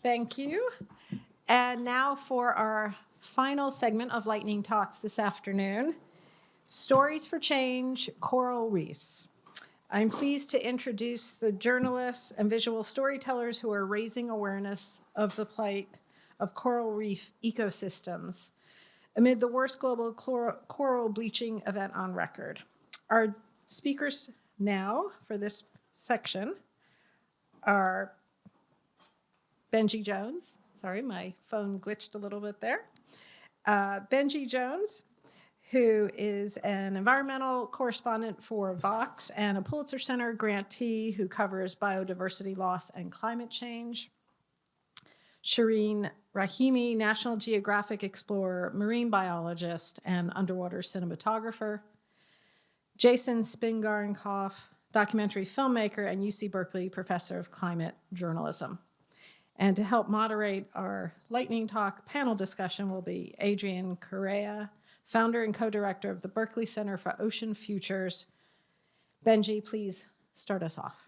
Thank you. And now for our final segment of Lightning Talks this afternoon, Stories for Change, Coral Reefs. I'm pleased to introduce the journalists and visual storytellers who are raising awareness of the plight of coral reef ecosystems amid the worst global coral bleaching event on record. Our speakers now for this section are Benji Jones. Sorry, my phone glitched a little bit there. Benji Jones, who is an environmental correspondent for Vox and a Pulitzer Center grantee who covers biodiversity loss and climate change. Shireen Rahimi, National Geographic Explorer, marine biologist, and underwater cinematographer. Jason Spingarn-Koff, documentary filmmaker and UC Berkeley professor of climate journalism. And to help moderate our lightning talk panel discussion will be Adrienne Correa, founder and co-director of the Berkeley Center for Ocean Futures. Benji, please start us off.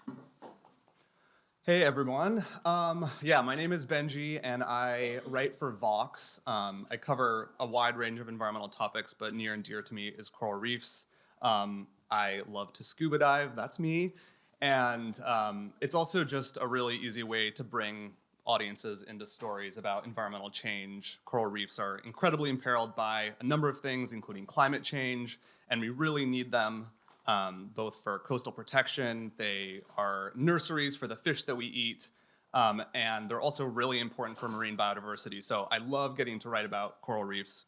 Hey everyone. My name is Benji and I write for Vox. I cover a wide range of environmental topics, but near and dear to me is coral reefs. I love to scuba dive, that's me. And it's also just a really easy way to bring audiences into stories about environmental change. Coral reefs are incredibly imperiled by a number of things, including climate change, and we really need them both for coastal protection. They are nurseries for the fish that we eat, and they're also really important for marine biodiversity. So I love getting to write about coral reefs.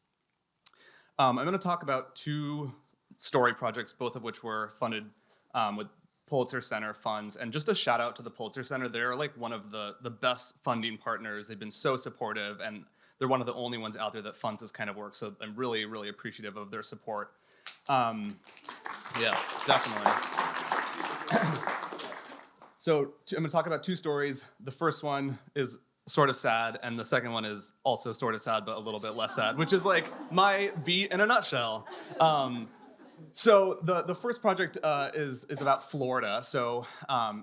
I'm going to talk about two story projects, both of which were funded with Pulitzer Center funds. And just a shout out to the Pulitzer Center. They're like one of the best funding partners. They've been so supportive, and they're one of the only ones out there that funds this kind of work. So I'm really, really appreciative of their support. Yes, definitely. So I'm going to talk about two stories. The first one is sort of sad, and the second one is also sort of sad, but a little bit less sad, which is like my beat in a nutshell. So the first project is about Florida. So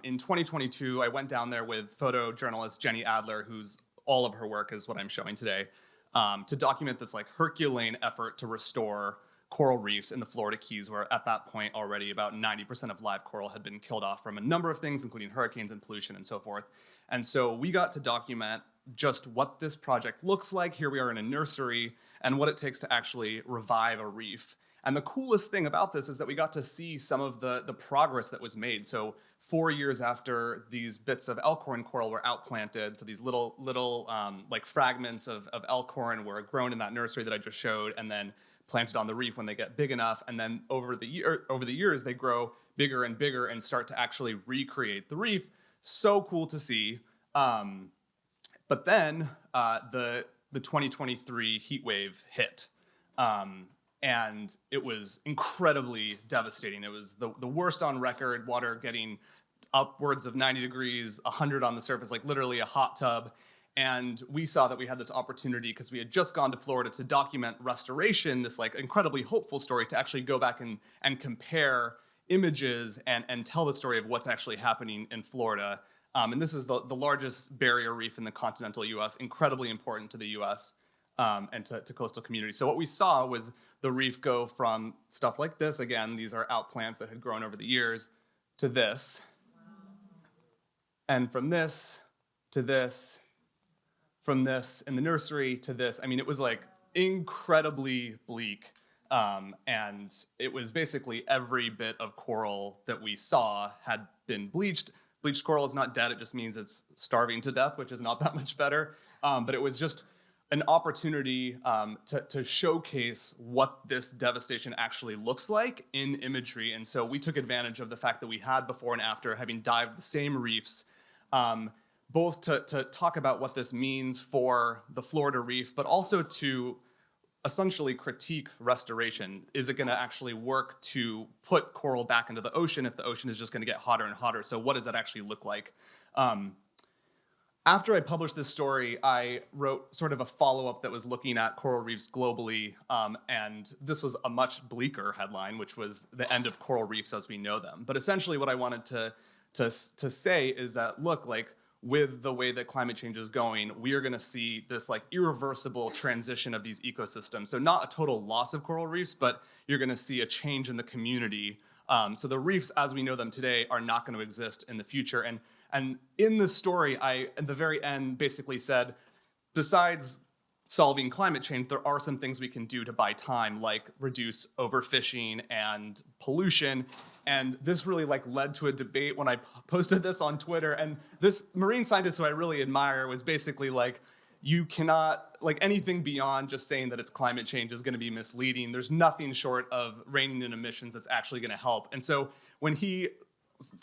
in 2022, I went down there with photojournalist Jenny Adler, whose all of her work is what I'm showing today, to document this like Herculean effort to restore coral reefs in the Florida Keys, where at that point already about 90% of live coral had been killed off from a number of things, including hurricanes and pollution and so forth. And so we got to document just what this project looks like. Here we are in a nursery, and what it takes to actually revive a reef. And the coolest thing about this is that we got to see some of the progress that was made. So 4 years after these bits of elkhorn coral were outplanted, so these little like fragments of elkhorn were grown in that nursery that I just showed, and then planted on the reef when they get big enough. And then over the years, they grow bigger and bigger and start to actually recreate the reef. So cool to see. But then the 2023 heat wave hit. And it was incredibly devastating. It was the worst on record, water getting upwards of 90 degrees, 100 on the surface, like literally a hot tub. And we saw that we had this opportunity because we had just gone to Florida to document restoration, this like incredibly hopeful story, to actually go back and compare images and tell the story of what's actually happening in Florida. And this is the largest barrier reef in the continental US, incredibly important to the US and to coastal communities. So what we saw was the reef go from stuff like this, again, these are outplants that had grown over the years, to this. And from this to this, from this in the nursery to this. I mean, it was like incredibly bleak. And it was basically every bit of coral that we saw had been bleached. Bleached coral is not dead, it just means it's starving to death, which is not that much better. But it was just an opportunity to showcase what this devastation actually looks like in imagery. And so we took advantage of the fact that we had before and after, having dived the same reefs, both to talk about what this means for the Florida reef, but also to essentially critique restoration. Is it going to actually work to put coral back into the ocean if the ocean is just going to get hotter and hotter? So what does that actually look like? After I published this story, I wrote sort of a follow-up that was looking at coral reefs globally, and this was a much bleaker headline, which was the end of coral reefs as we know them. But essentially what I wanted to say is that, look, like, with the way that climate change is going, we are going to see this like irreversible transition of these ecosystems. So not a total loss of coral reefs, but you're going to see a change in the community. So the reefs as we know them today are not going to exist in the future. And in the story, I, at the very end, basically said, besides solving climate change, there are some things we can do to buy time, like reduce overfishing and pollution. And this really like led to a debate when I posted this on Twitter. And this marine scientist who I really admire was basically like, you cannot, like anything beyond just saying that it's climate change is gonna be misleading. There's nothing short of reining in emissions that's actually gonna help. And so when he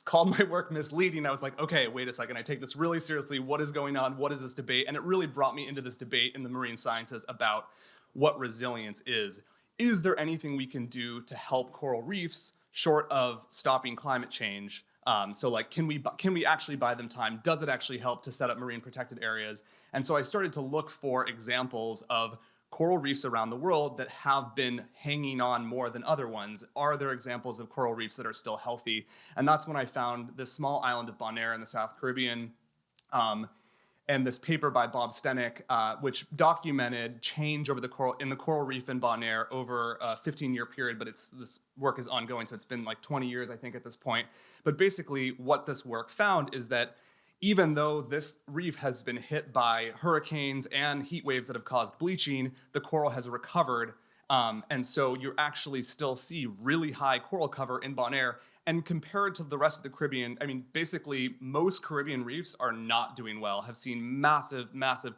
called my work misleading, I was like, okay, wait a second, I take this really seriously. What is going on? What is this debate? And it really brought me into this debate in the marine sciences about what resilience is. Is there anything we can do to help coral reefs short of stopping climate change? So like, can we actually buy them time? Does it actually help to set up marine protected areas? And so I started to look for examples of coral reefs around the world that have been hanging on more than other ones. Are there examples of coral reefs that are still healthy? And that's when I found this small island of Bonaire in the South Caribbean, and this paper by Bob Stenick, which documented change over the coral reef in Bonaire over a 15-year period, but this work is ongoing, so it's been like 20 years, I think, at this point. But basically, what this work found is that even though this reef has been hit by hurricanes and heat waves that have caused bleaching, the coral has recovered. And so you actually still see really high coral cover in Bonaire. And compared to the rest of the Caribbean, I mean, basically most Caribbean reefs are not doing well, have seen massive, massive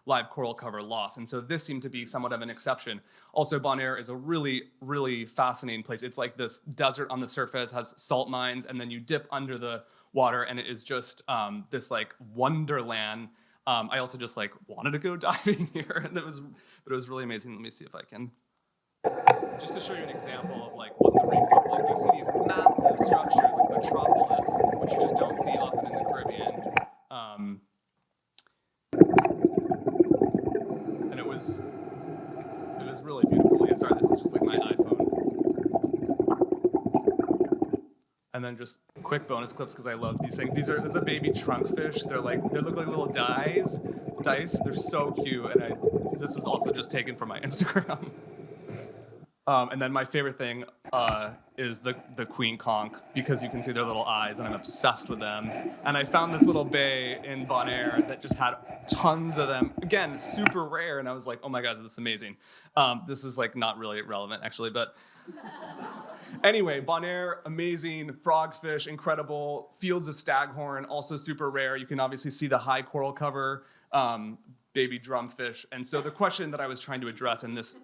live coral cover loss. And so this seemed to be somewhat of an exception. Also, Bonaire is a really, really fascinating place. It's like this desert on the surface, has salt mines, and then you dip under the water, and it is just this like wonderland. I also just like wanted to go diving here, and but it was really amazing. Let me see if I can, just to show you an example of like what the reef looked like. You see these massive structures like Metropolis, which you just don't see often in the Caribbean. And it was really beautiful. Yeah, sorry, this is just like my iPhone. And then just quick bonus clips because I love these things. This is a baby trunkfish. They look like little dice. They're so cute. And this is also just taken from my Instagram. And then my favorite thing is the queen conch, because you can see their little eyes, and I'm obsessed with them. And I found this little bay in Bonaire that just had tons of them. Again, super rare, and I was like, oh my God, this is amazing. This is like not really relevant, actually, but anyway, Bonaire, amazing. Frogfish, incredible. Fields of staghorn, also super rare. You can obviously see the high coral cover, baby drumfish. And so the question that I was trying to address in this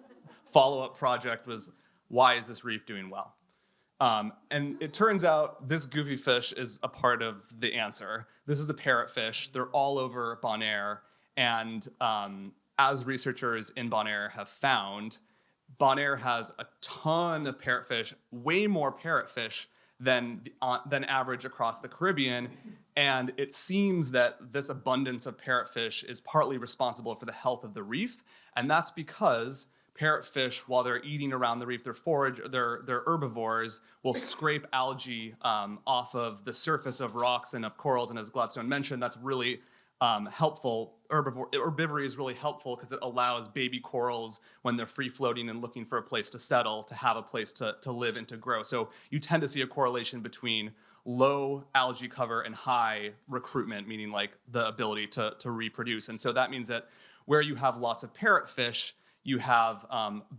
follow-up project was, why is this reef doing well? And it turns out this goofy fish is a part of the answer. This is the parrotfish. They're all over Bonaire. And as researchers in Bonaire have found, Bonaire has a ton of parrotfish, way more parrotfish than average across the Caribbean. And it seems that this abundance of parrotfish is partly responsible for the health of the reef. And that's because parrotfish, while they're eating around the reef, they're herbivores, will scrape algae off of the surface of rocks and of corals. And as Gladstone mentioned, that's really helpful. Herbivory is really helpful because it allows baby corals, when they're free floating and looking for a place to settle, to have a place to live and to grow. So you tend to see a correlation between low algae cover and high recruitment, meaning like the ability to reproduce. And so that means that where you have lots of parrotfish, you have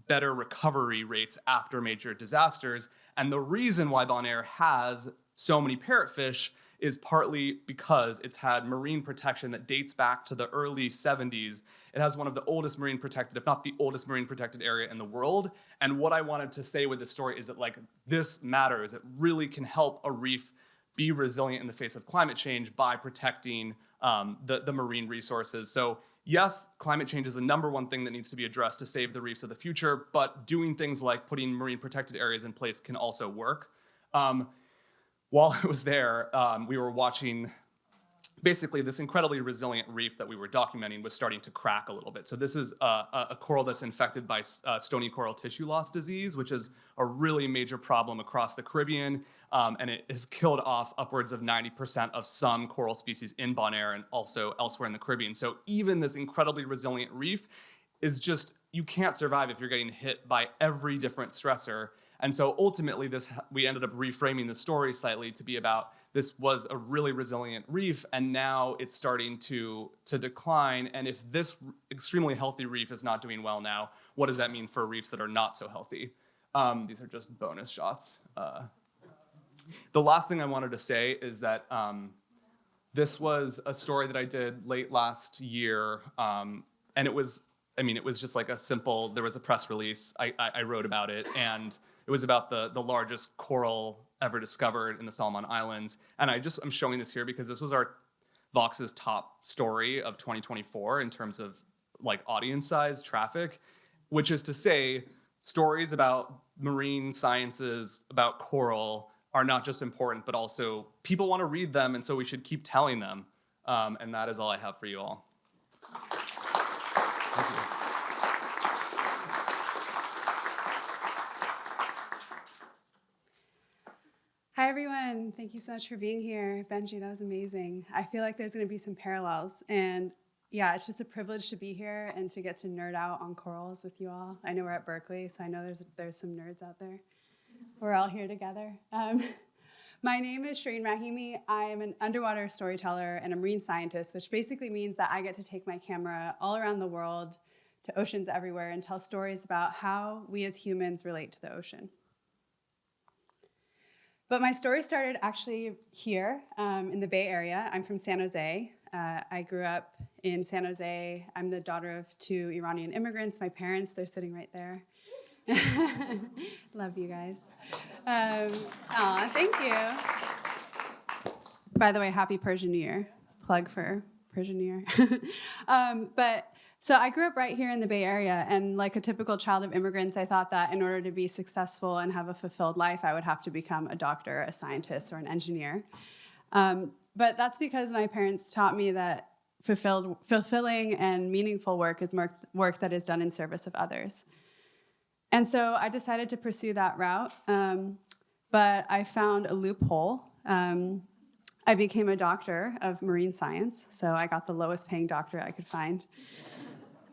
better recovery rates after major disasters. And the reason why Bonaire has so many parrotfish is partly because it's had marine protection that dates back to the early 70s. It has one of the oldest marine protected, if not the oldest marine protected area in the world. And what I wanted to say with this story is that like this matters. It really can help a reef be resilient in the face of climate change by protecting the marine resources. So yes, climate change is the number one thing that needs to be addressed to save the reefs of the future, but doing things like putting marine protected areas in place can also work. While I was there, we were watching basically this incredibly resilient reef that we were documenting was starting to crack a little bit. So this is a coral that's infected by stony coral tissue loss disease, which is a really major problem across the Caribbean. and it has killed off upwards of 90% of some coral species in Bonaire and also elsewhere in the Caribbean. So even this incredibly resilient reef is just, you can't survive if you're getting hit by every different stressor. And so ultimately we ended up reframing the story slightly to be about, this was a really resilient reef, and now it's starting to decline. And if this extremely healthy reef is not doing well now, what does that mean for reefs that are not so healthy? These are just bonus shots. The last thing I wanted to say is that this was a story that I did late last year, and it was just like a simple, there was a press release, I wrote about it, and it was about the largest coral ever discovered in the Solomon Islands. And I'm showing this here because this was our Vox's top story of 2024 in terms of like audience size, traffic, which is to say, stories about marine sciences, about coral, are not just important, but also people want to read them, and so we should keep telling them. And that is all I have for you all. Thank you. Hi, everyone. Thank you so much for being here. Benji, that was amazing. I feel like there's going to be some parallels. And yeah, it's just a privilege to be here and to get to nerd out on corals with you all. I know we're at Berkeley, so I know there's some nerds out there. We're all here together. My name is Shireen Rahimi. I am an underwater storyteller and a marine scientist, which basically means that I get to take my camera all around the world to oceans everywhere and tell stories about how we as humans relate to the ocean. But my story started actually here in the Bay Area. I'm from San Jose. I grew up in San Jose. I'm the daughter of 2 Iranian immigrants. My parents, they're sitting right there. Love you guys. Aw, thank you. By the way, happy Persian New Year. Plug for Persian New Year. So I grew up right here in the Bay Area, and like a typical child of immigrants, I thought that in order to be successful and have a fulfilled life, I would have to become a doctor, a scientist, or an engineer. But that's because my parents taught me that fulfilling and meaningful work is work that is done in service of others. And so I decided to pursue that route, but I found a loophole. I became a doctor of marine science, so I got the lowest paying doctorate I could find.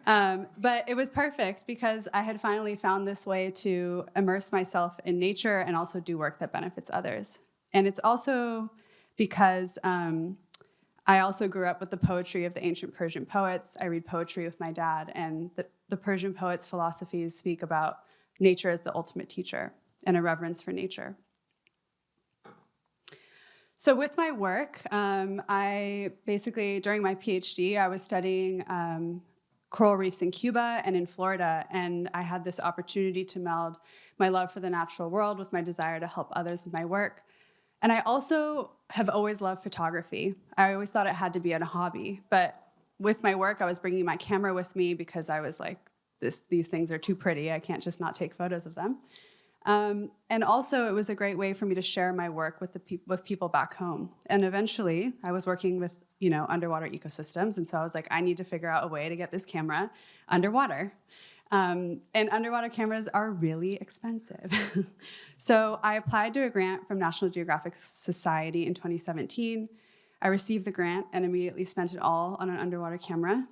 But it was perfect because I had finally found this way to immerse myself in nature and also do work that benefits others. And it's also because I also grew up with the poetry of the ancient Persian poets. I read poetry with my dad, and the Persian poets' philosophies speak about nature as the ultimate teacher and a reverence for nature. So with my work, I basically, during my PhD, I was studying coral reefs in Cuba and in Florida, and I had this opportunity to meld my love for the natural world with my desire to help others with my work. And I also have always loved photography. I always thought it had to be a hobby, but with my work, I was bringing my camera with me because I was like, these things are too pretty. I can't just not take photos of them. And also, it was a great way for me to share my work with people back home. And eventually, I was working with underwater ecosystems, and so I was like, I need to figure out a way to get this camera underwater. And underwater cameras are really expensive. So I applied to a grant from National Geographic Society in 2017. I received the grant and immediately spent it all on an underwater camera.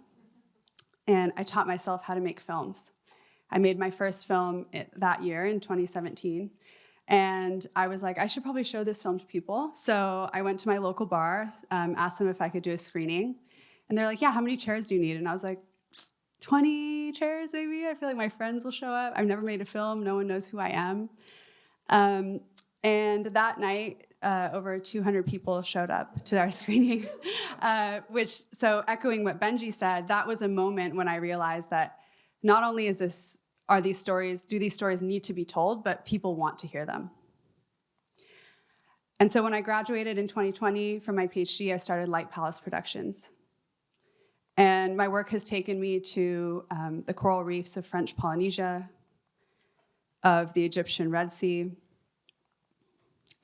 And I taught myself how to make films. I made my first film that year in 2017. And I was like, I should probably show this film to people. So I went to my local bar, asked them if I could do a screening. And they're like, yeah, how many chairs do you need? And I was like, 20 chairs maybe? I feel like my friends will show up. I've never made a film. No one knows who I am. And that night, over 200 people showed up to our screening, so echoing what Benji said, that was a moment when I realized that not only do these stories need to be told, but people want to hear them. And so when I graduated in 2020 from my PhD, I started Light Palace Productions. And my work has taken me to the coral reefs of French Polynesia, of the Egyptian Red Sea,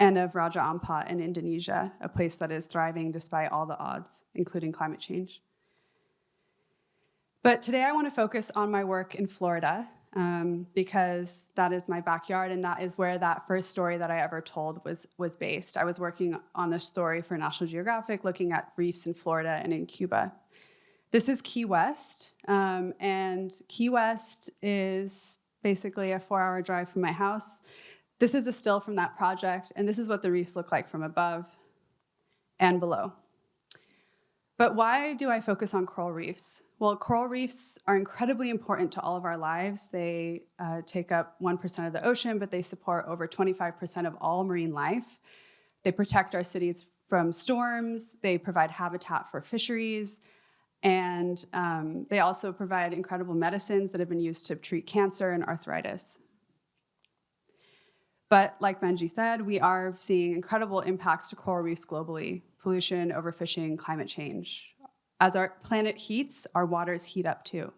and of Raja Ampat in Indonesia, a place that is thriving despite all the odds, including climate change. But today I want to focus on my work in Florida, because that is my backyard, and that is where that first story that I ever told was based. I was working on a story for National Geographic looking at reefs in Florida and in Cuba. This is Key West, and Key West is basically a 4-hour drive from my house. This is a still from that project, and this is what the reefs look like from above and below. But why do I focus on coral reefs? Well, coral reefs are incredibly important to all of our lives. They take up 1% of the ocean, but they support over 25% of all marine life. They protect our cities from storms. They provide habitat for fisheries. And they also provide incredible medicines that have been used to treat cancer and arthritis. But like Benji said, we are seeing incredible impacts to coral reefs globally: pollution, overfishing, climate change. As our planet heats, our waters heat up too.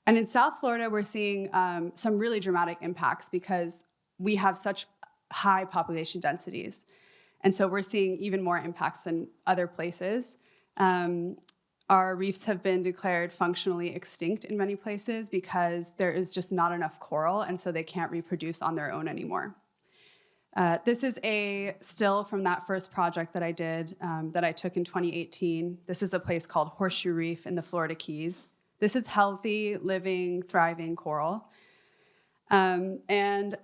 And in South Florida, we're seeing some really dramatic impacts because we have such high population densities. And so we're seeing even more impacts than other places. Our reefs have been declared functionally extinct in many places because there is just not enough coral, and so they can't reproduce on their own anymore. This is a still from that first project that I did, that I took in 2018. This is a place called Horseshoe Reef in the Florida Keys. This is healthy, living, thriving coral. And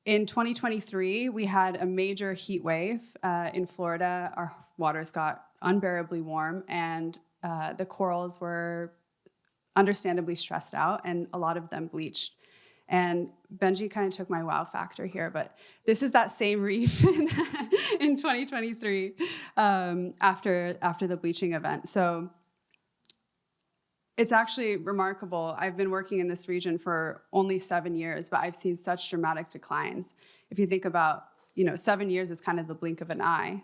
in 2023, we had a major heat wave in Florida. Our waters got unbearably warm, and the corals were understandably stressed out, and a lot of them bleached. And Benji kind of took my wow factor here, but this is that same reef in 2023 after the bleaching event. So it's actually remarkable. I've been working in this region for only 7 years, but I've seen such dramatic declines. If you think about, 7 years is kind of the blink of an eye,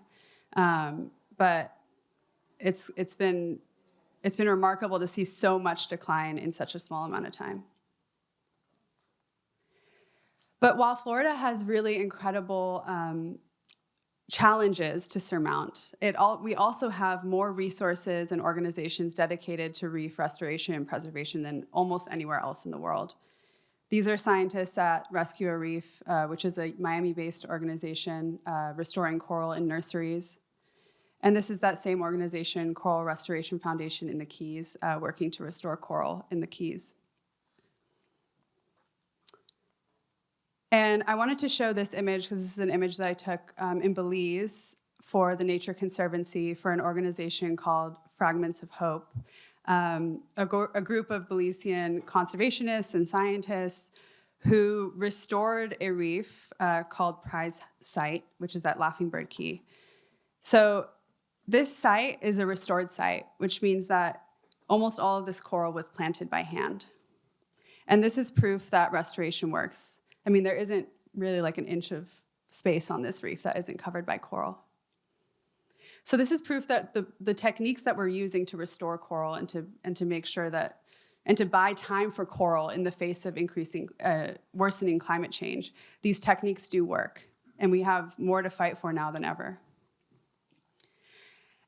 but it's been remarkable to see so much decline in such a small amount of time. But while Florida has really incredible challenges to surmount, we also have more resources and organizations dedicated to reef restoration and preservation than almost anywhere else in the world. These are scientists at Rescue a Reef, which is a Miami-based organization restoring coral in nurseries. And this is that same organization, Coral Restoration Foundation in the Keys, working to restore coral in the Keys. And I wanted to show this image because this is an image that I took in Belize for the Nature Conservancy for an organization called Fragments of Hope, a group of Belizean conservationists and scientists who restored a reef called Prize Site, which is at Laughing Bird Key. So this site is a restored site, which means that almost all of this coral was planted by hand. And this is proof that restoration works. I mean, there isn't really like an inch of space on this reef that isn't covered by coral. So this is proof that the techniques that we're using to restore coral and to make sure that, and to buy time for coral in the face of worsening climate change, these techniques do work. And we have more to fight for now than ever.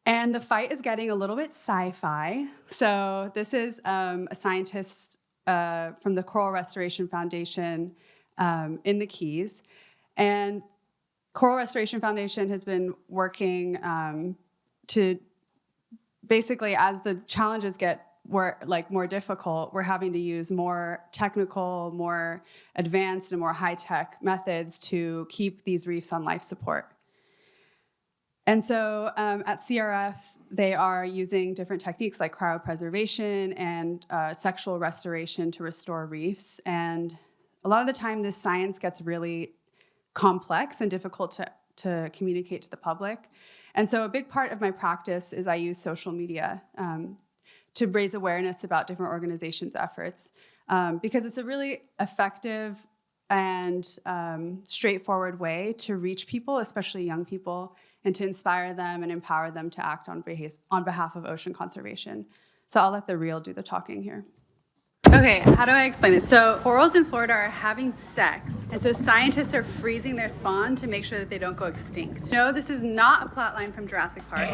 And the fight is getting a little bit sci-fi. So this is a scientist from the Coral Restoration Foundation in the Keys. And Coral Restoration Foundation has been working to basically, as the challenges get more difficult, we're having to use more technical, more advanced, and more high-tech methods to keep these reefs on life support. And so at CRF, they are using different techniques like cryopreservation and sexual restoration to restore reefs. And a lot of the time, this science gets really complex and difficult to communicate to the public. And so a big part of my practice is I use social media to raise awareness about different organizations' efforts, because it's a really effective and straightforward way to reach people, especially young people, and to inspire them and empower them to act on behalf of ocean conservation. So I'll let the reel do the talking here. Okay, how do I explain this? So corals in Florida are having sex, and so scientists are freezing their spawn to make sure that they don't go extinct. No, this is not a plot line from Jurassic Park,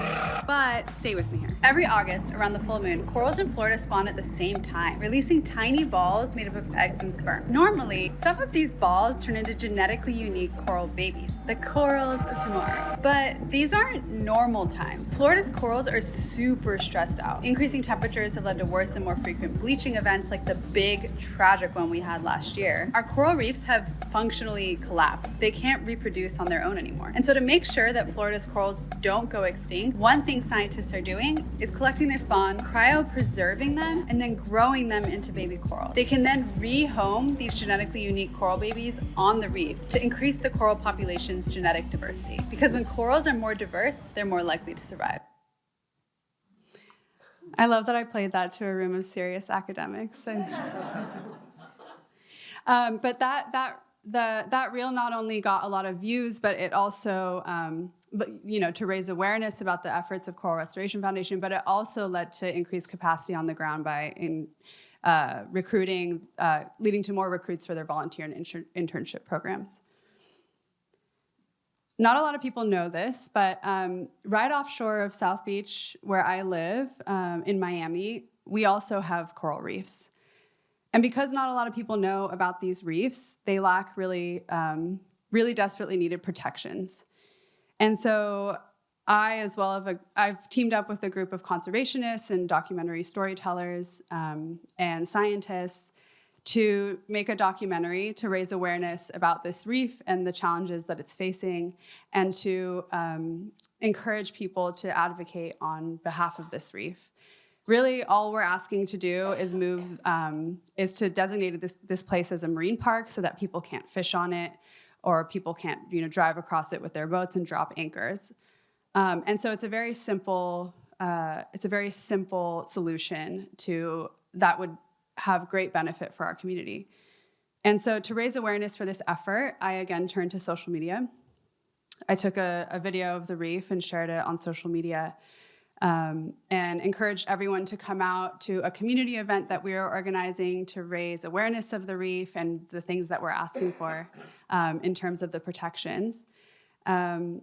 but stay with me here. Every August, around the full moon, corals in Florida spawn at the same time, releasing tiny balls made up of eggs and sperm. Normally, some of these balls turn into genetically unique coral babies, the corals of tomorrow. But these aren't normal times. Florida's corals are super stressed out. Increasing temperatures have led to worse and more frequent bleaching events like the big tragic one we had last year. Our coral reefs have functionally collapsed. They can't reproduce on their own anymore. And so to make sure that Florida's corals don't go extinct, one thing scientists are doing is collecting their spawn, cryopreserving them, and then growing them into baby coral. They can then rehome these genetically unique coral babies on the reefs to increase the coral population's genetic diversity. Because when corals are more diverse, they're more likely to survive. I love that I played that to a room of serious academics. But that reel not only got a lot of views, but it also, to raise awareness about the efforts of Coral Restoration Foundation, but it also led to increased capacity on the ground by recruiting, leading to more recruits for their volunteer and internship programs. Not a lot of people know this, but right offshore of South Beach, where I live, in Miami, we also have coral reefs. And because not a lot of people know about these reefs, they lack really desperately needed protections. And so I've teamed up with a group of conservationists and documentary storytellers and scientists to make a documentary to raise awareness about this reef and the challenges that it's facing, and to encourage people to advocate on behalf of this reef. Really, all we're asking to do is is to designate this place as a marine park so that people can't fish on it, or people can't drive across it with their boats and drop anchors. And so it's a very simple solution that would have great benefit for our community. And so to raise awareness for this effort, I again turned to social media. I took a video of the reef and shared it on social media, and encouraged everyone to come out to a community event that we are organizing to raise awareness of the reef and the things that we're asking for in terms of the protections. And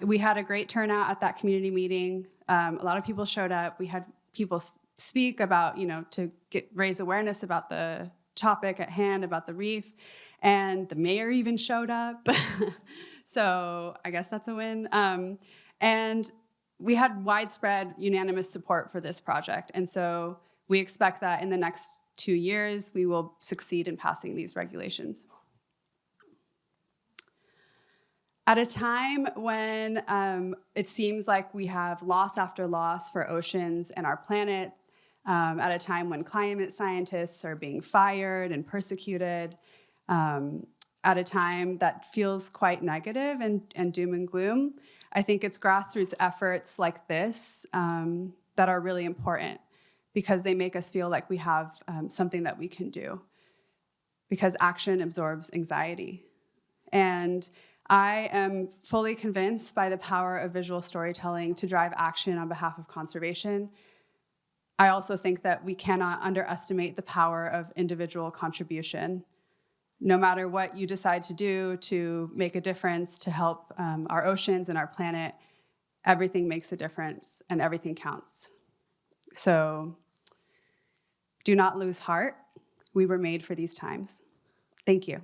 we had a great turnout at that community meeting. A lot of people showed up. We had people speak about, to raise awareness about the topic at hand, about the reef. And the mayor even showed up. So I guess that's a win. And we had widespread unanimous support for this project. And so we expect that in the next 2 years, we will succeed in passing these regulations. At a time when it seems like we have loss after loss for oceans and our planet, at a time when climate scientists are being fired and persecuted, at a time that feels quite negative and doom and gloom, I think it's grassroots efforts like this that are really important, because they make us feel like we have something that we can do, because action absorbs anxiety. And I am fully convinced by the power of visual storytelling to drive action on behalf of conservation. I also think that we cannot underestimate the power of individual contribution. No matter what you decide to do to make a difference to help our oceans and our planet, everything makes a difference and everything counts. So do not lose heart. We were made for these times. Thank you.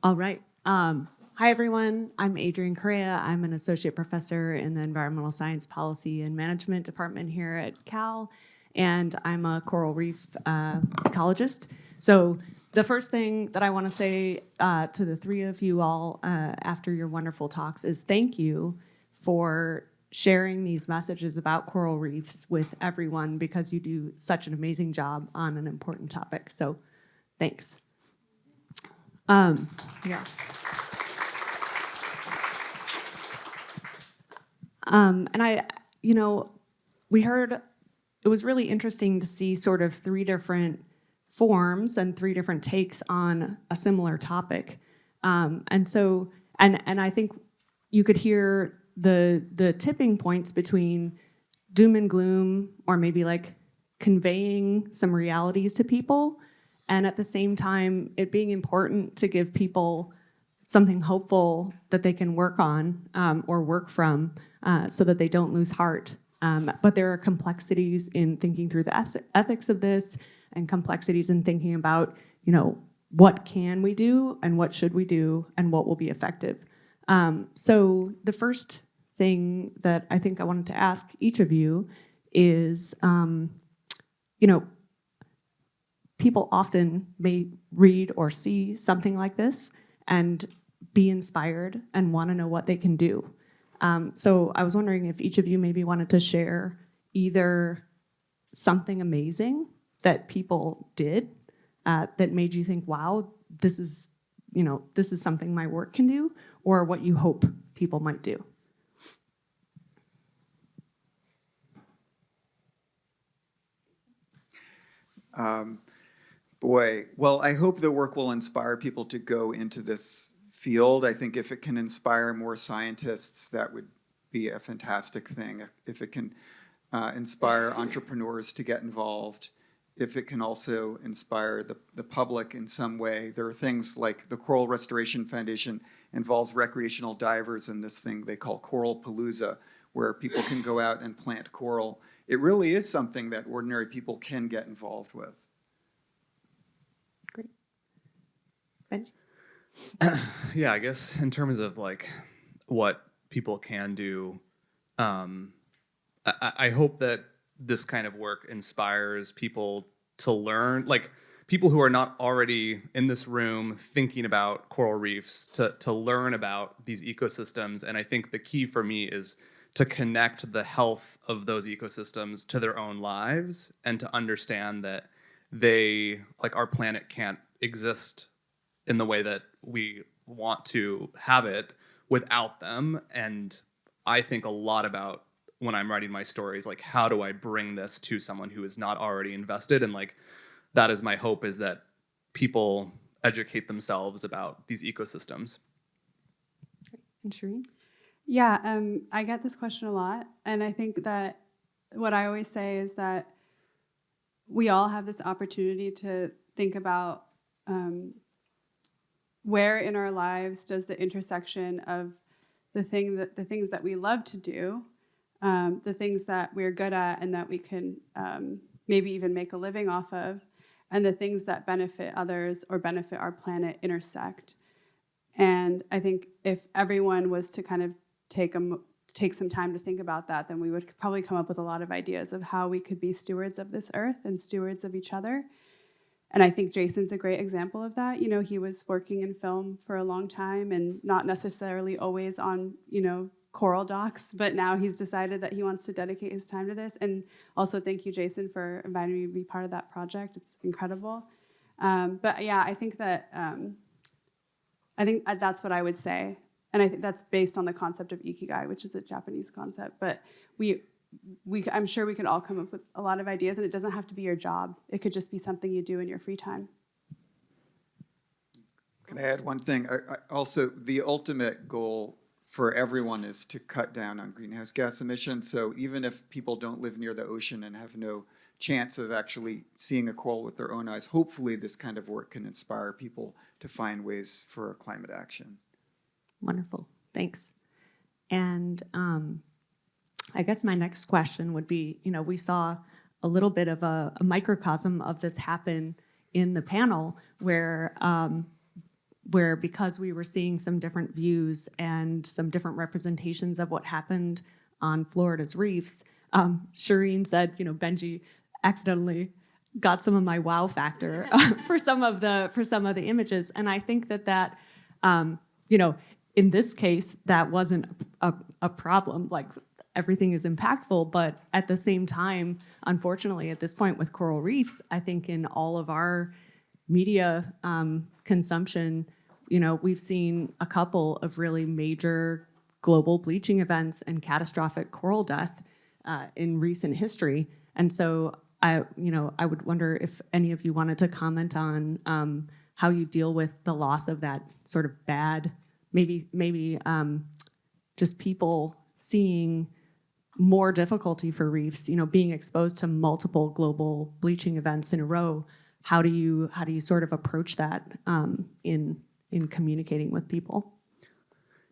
All right. Hi, everyone. I'm Adrienne Correa. I'm an associate professor in the Environmental Science Policy and Management Department here at Cal, and I'm a coral reef ecologist. So the first thing that I want to say to the three of you all after your wonderful talks is thank you for sharing these messages about coral reefs with everyone, because you do such an amazing job on an important topic. So thanks. Yeah. And we heard, it was really interesting to see sort of three different forms and 3 different takes on a similar topic. And I think you could hear the tipping points between doom and gloom, or maybe like conveying some realities to people, and at the same time it being important to give people something hopeful that they can work on or work from, so that they don't lose heart. But there are complexities in thinking through the ethics of this, and complexities in thinking about, what can we do and what should we do and what will be effective. So the first thing that I think I wanted to ask each of you is, people often may read or see something like this and be inspired and want to know what they can do. So I was wondering if each of you maybe wanted to share either something amazing that people did that made you think, wow, this is something my work can do, or what you hope people might do. Well, I hope the work will inspire people to go into this field. I think if it can inspire more scientists, that would be a fantastic thing. If it can inspire entrepreneurs to get involved, if it can also inspire the public in some way. There are things like the Coral Restoration Foundation involves recreational divers in this thing they call Coral Palooza, where people can go out and plant coral. It really is something that ordinary people can get involved with. Great. Benji? Yeah, I guess in terms of like what people can do, I hope that this kind of work inspires people to learn, like people who are not already in this room thinking about coral reefs, to learn about these ecosystems. And I think the key for me is to connect the health of those ecosystems to their own lives, and to understand that our planet can't exist in the way that we want to have it without them. And I think a lot about, when I'm writing my stories, like, how do I bring this to someone who is not already invested? And like, that is my hope, is that people educate themselves about these ecosystems. And Shireen? Yeah, I get this question a lot. And I think that what I always say is that we all have this opportunity to think about where in our lives does the intersection of the things that we love to do, the things that we're good at and that we can maybe even make a living off of, and the things that benefit others or benefit our planet intersect. And I think if everyone was to kind of take some time to think about that, then we would probably come up with a lot of ideas of how we could be stewards of this earth and stewards of each other. And I think Jason's a great example of that. He was working in film for a long time and not necessarily always on, coral docs, but now he's decided that he wants to dedicate his time to this. And also thank you, Jason, for inviting me to be part of that project. It's incredible. But yeah, I think that's what I would say. And I think that's based on the concept of ikigai, which is a Japanese concept. But I'm sure we could all come up with a lot of ideas, and it doesn't have to be your job. It could just be something you do in your free time. Can I add one thing? Also, the ultimate goal for everyone is to cut down on greenhouse gas emissions. So even if people don't live near the ocean and have no chance of actually seeing a coral with their own eyes, hopefully this kind of work can inspire people to find ways for climate action. Wonderful, thanks. And I guess my next question would be, we saw a little bit of a microcosm of this happen in the panel where because we were seeing some different views and some different representations of what happened on Florida's reefs, Shireen said, Benji accidentally got some of my wow factor for some of the images. And I think that in this case, that wasn't a problem. Like, everything is impactful, but at the same time, unfortunately, at this point with coral reefs, I think in all of our media consumption, we've seen a couple of really major global bleaching events and catastrophic coral death in recent history. And so I would wonder if any of you wanted to comment on how you deal with the loss of that sort of bad, maybe just people seeing more difficulty for reefs, being exposed to multiple global bleaching events in a row. How do you sort of approach that in communicating with people?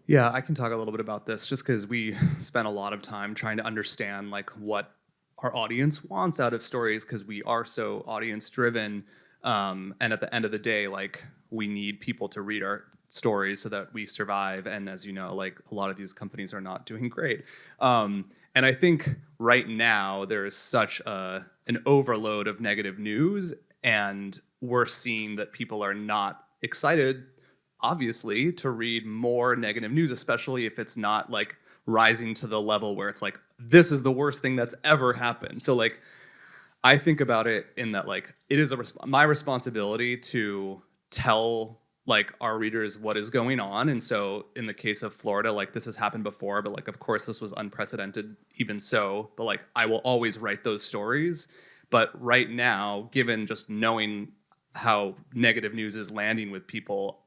Yeah, I can talk a little bit about this just because we spent a lot of time trying to understand like what our audience wants out of stories, because we are so audience driven. And at the end of the day, like, we need people to read our stories so that we survive. And as you know, like, a lot of these companies are not doing great. And I think right now there is such an overload of negative news, and we're seeing that people are not excited, obviously, to read more negative news, especially if it's not like rising to the level where it's like, this is the worst thing that's ever happened. So like, I think about it in that, like, it is my responsibility to tell like our readers what is going on. And so in the case of Florida, like, this has happened before, but like, of course this was unprecedented even so, but like, I will always write those stories. But right now, given just knowing how negative news is landing with people,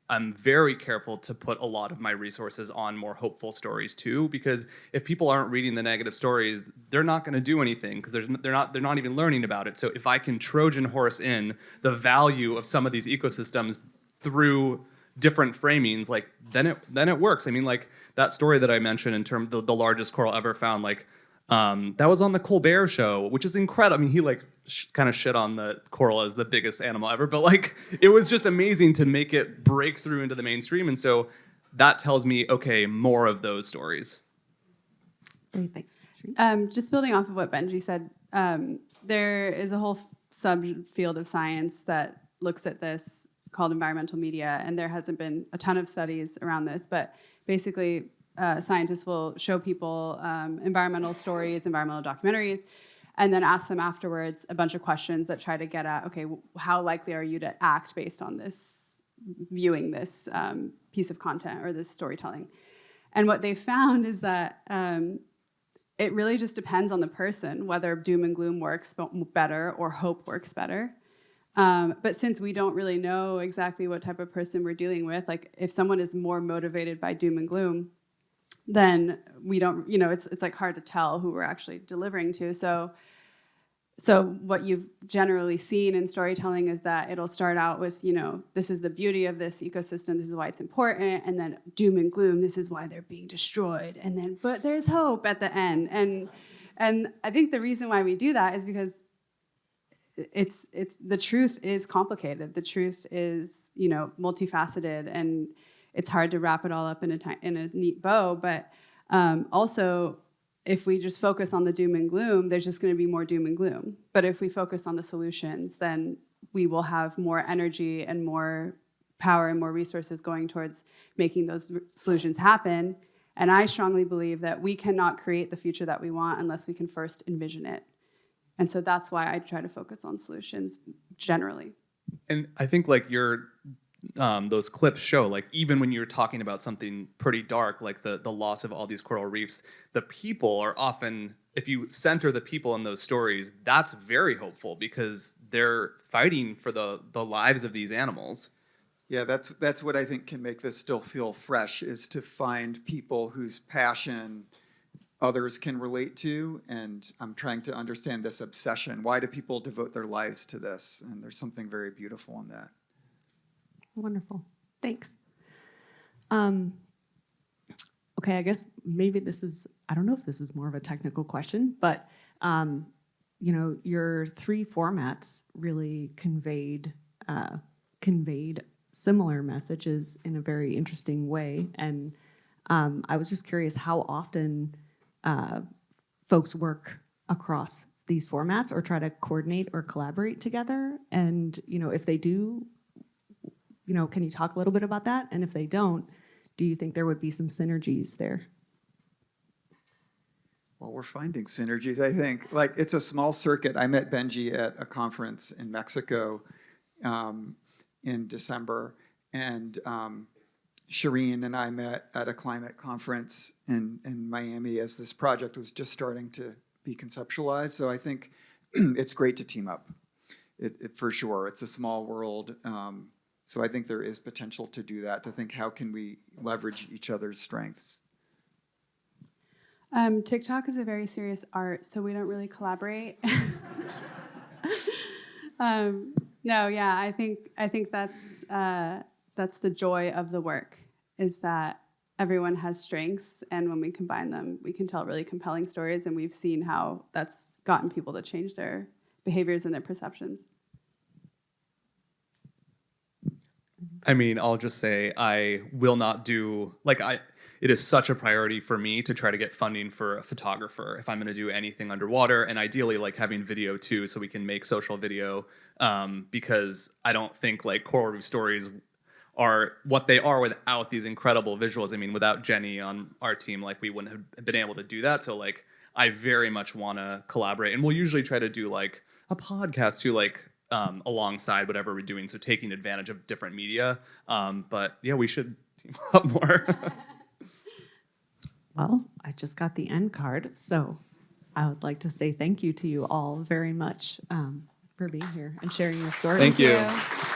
I'm very careful to put a lot of my resources on more hopeful stories too, because if people aren't reading the negative stories, they're not going to do anything, because they're not even learning about it. So if I can Trojan horse in the value of some of these ecosystems through different framings, like, then it works. I mean, like, that story that I mentioned in terms of the largest coral ever found, like, that was on the Colbert Show, which is incredible. I mean, he like kind of shit on the coral as the biggest animal ever, but like, it was just amazing to make it break through into the mainstream. And so that tells me, okay, more of those stories. Great, thanks. Just building off of what Benji said, there is a whole subfield of science that looks at this called environmental media, and there hasn't been a ton of studies around this, but basically scientists will show people environmental stories, environmental documentaries, and then ask them afterwards a bunch of questions that try to get at, okay, how likely are you to act based on this, viewing this piece of content or this storytelling? And what they found is that it really just depends on the person, whether doom and gloom works better or hope works better. But since we don't really know exactly what type of person we're dealing with, like, if someone is more motivated by doom and gloom, then we don't, it's like hard to tell who we're actually delivering to. So what you've generally seen in storytelling is that it'll start out with, this is the beauty of this ecosystem, this is why it's important, and then doom and gloom, this is why they're being destroyed, and then, but there's hope at the end. And I think the reason why we do that is because it's the truth is complicated. The truth is, multifaceted, and it's hard to wrap it all up in a neat bow. But also, if we just focus on the doom and gloom, there's just going to be more doom and gloom. But if we focus on the solutions, then we will have more energy and more power and more resources going towards making those solutions happen. And I strongly believe that we cannot create the future that we want unless we can first envision it. And so that's why I try to focus on solutions generally. And I think like those clips show, like, even when you're talking about something pretty dark, like the loss of all these coral reefs, the people are often, if you center the people in those stories, that's very hopeful, because they're fighting for the lives of these animals. Yeah, that's what I think can make this still feel fresh, is to find people whose passion others can relate to. And I'm trying to understand this obsession. Why do people devote their lives to this? And there's something very beautiful in that. Wonderful. Thanks. Okay, I guess maybe I don't know if this is more of a technical question, but your three formats really conveyed similar messages in a very interesting way. And I was just curious how often folks work across these formats or try to coordinate or collaborate together. And, if they do, can you talk a little bit about that? And if they don't, do you think there would be some synergies there? Well, we're finding synergies, I think. Like, it's a small circuit. I met Benji at a conference in Mexico in December, and Shireen and I met at a climate conference in Miami as this project was just starting to be conceptualized. So I think it's great to team up. For sure, it's a small world. So I think there is potential to do that, to think how can we leverage each other's strengths. TikTok is a very serious art, so we don't really collaborate. No, yeah, I think that's the joy of the work, is that everyone has strengths, and when we combine them, we can tell really compelling stories, and we've seen how that's gotten people to change their behaviors and their perceptions. I mean, I'll just say I will not do, it is such a priority for me to try to get funding for a photographer if I'm going to do anything underwater, and ideally like having video too, so we can make social video, because I don't think like coral reef stories are what they are without these incredible visuals. I mean, without Jenny on our team, like we wouldn't have been able to do that. So like I very much want to collaborate, and we'll usually try to do like a podcast too, like alongside whatever we're doing, so taking advantage of different media. But yeah, we should team up more. Well, I just got the end card, so I would like to say thank you to you all very much for being here and sharing your stories. Thank you. Thank you.